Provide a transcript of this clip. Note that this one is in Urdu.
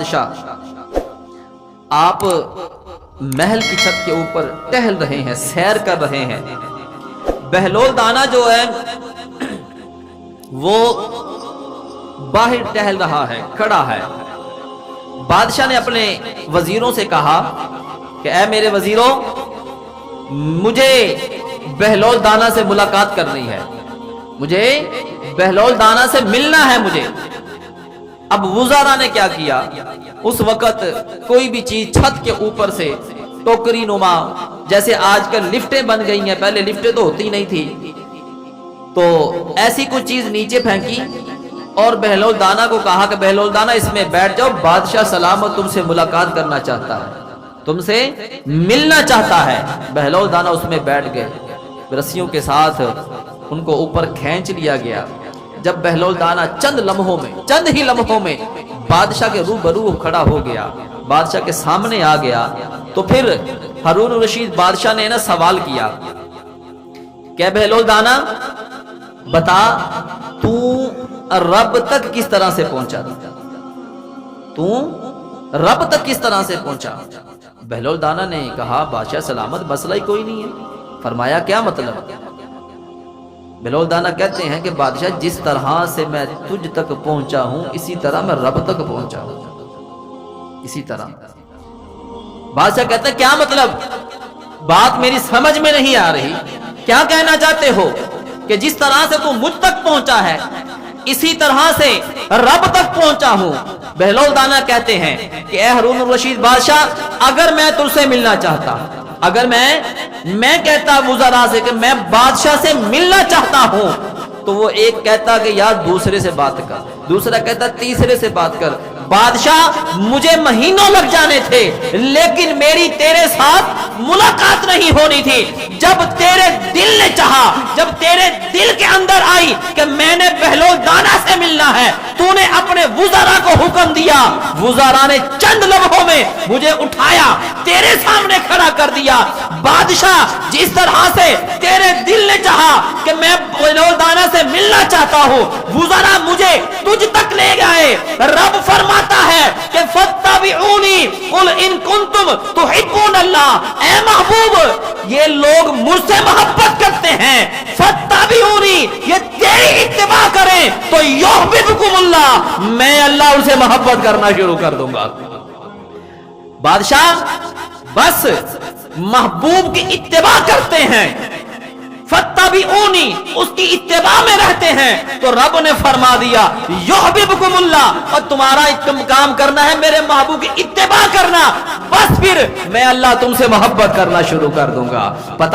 بادشاہ آپ محل کی چھت کے اوپر ٹہل رہے ہیں، سیر کر رہے ہیں، بہلول دانا جو ہے وہ باہر ٹہل رہا ہے، کھڑا ہے۔ بادشاہ نے اپنے وزیروں سے کہا کہ اے میرے وزیروں، مجھے بہلول دانا سے ملاقات کرنی ہے، مجھے بہلول دانا سے ملنا ہے مجھے۔ اب وزراء نے کیا کیا، اس وقت کوئی بھی چیز چھت کے اوپر سے ٹوکری نما، جیسے آج کل لفٹیں بن گئی ہیں، پہلے لفٹیں تو ہوتی نہیں تھی، تو ایسی کوئی چیز نیچے پھینکی اور بہلول دانا کو کہا کہ بہلول دانا اس میں بیٹھ جاؤ، بادشاہ سلامت تم سے ملاقات کرنا چاہتا ہے، تم سے ملنا چاہتا ہے۔ بہلول دانا اس میں بیٹھ گئے، رسیوں کے ساتھ ان کو اوپر کھینچ لیا گیا۔ جب بہلول دانا چند ہی لمحوں میں بادشاہ کے روبرو کھڑا ہو گیا، بادشاہ کے سامنے آ گیا، تو پھر ہارون الرشید بادشاہ نے سوال کیا کہ بہلول دانا بتا، تو رب تک کس طرح سے پہنچا؟ تو رب تک کس طرح سے پہنچا؟ بہلول دانا نے کہا بادشاہ سلامت مسئلہ ہی کوئی نہیں ہے۔ فرمایا کیا مطلب؟ بہلول دانا کہتے ہیں کہ بادشاہ جس طرح سے میں تجھ تک پہنچا ہوں اسی طرح میں رب تک پہنچا ہوں، اسی طرح۔ بادشاہ کہتا ہے کیا مطلب؟ بات میری سمجھ میں نہیں آ رہی، کیا کہنا چاہتے ہو کہ جس طرح سے تو مجھ تک پہنچا ہے اسی طرح سے رب تک پہنچا ہوں؟ بہلول دانا کہتے ہیں کہ اے ہارون الرشید بادشاہ، اگر میں تجھ سے ملنا چاہتا، اگر میں کہتا وزراء سے کہ میں بادشاہ سے ملنا چاہتا ہوں، تو وہ ایک کہتا کہ یار دوسرے سے بات کر، دوسرا کہتا تیسرے سے بات کر۔ بادشاہ مجھے مہینوں لگ جانے تھے لیکن میری تیرے ساتھ ملاقات نہیں ہونی تھی۔ جب تیرے دل نے چاہا، جب تیرے دل کے اندر آئی کہ میں نے بہلول دانا سے ملنا ہے، تو نے اپنے وزراء کو حکم دیا، وزراء نے چند لمحوں میں مجھے اٹھایا، تیرے سامنے کھڑا کر دیا۔ بادشاہ جس طرح سے تیرے دل نے چاہا کہ میں بہلول دانا سے ملنا چاہتا ہوں، وزراء مجھے تجھ تک لے گئے۔ رب فرماتا ہے کہ فَاتَّبِعُونِی قُلْ إِن كُنتُمْ تُحِبُّونَ اللَّهَ، اے محبوب یہ لوگ مجھ سے محبت کرتے ہیں، فَاتَّبِعُونِی یہ تیری اتباع کریں تو یحببکم اللہ، میں اللہ ان سے محبت کرنا شروع کر دوں گا۔ بادشاہ بس محبوب کی اتباع کرتے ہیں، فَاتَّبِعُونِی اس کی اتباع میں رہتے ہیں، تو رب نے فرما دیا یحببکم اللہ، اور تمہارا کام کرنا ہے میرے محبوب کی اتباع کرنا، بس پھر میں اللہ تم سے محبت کرنا شروع کر دوں گا۔ پتہ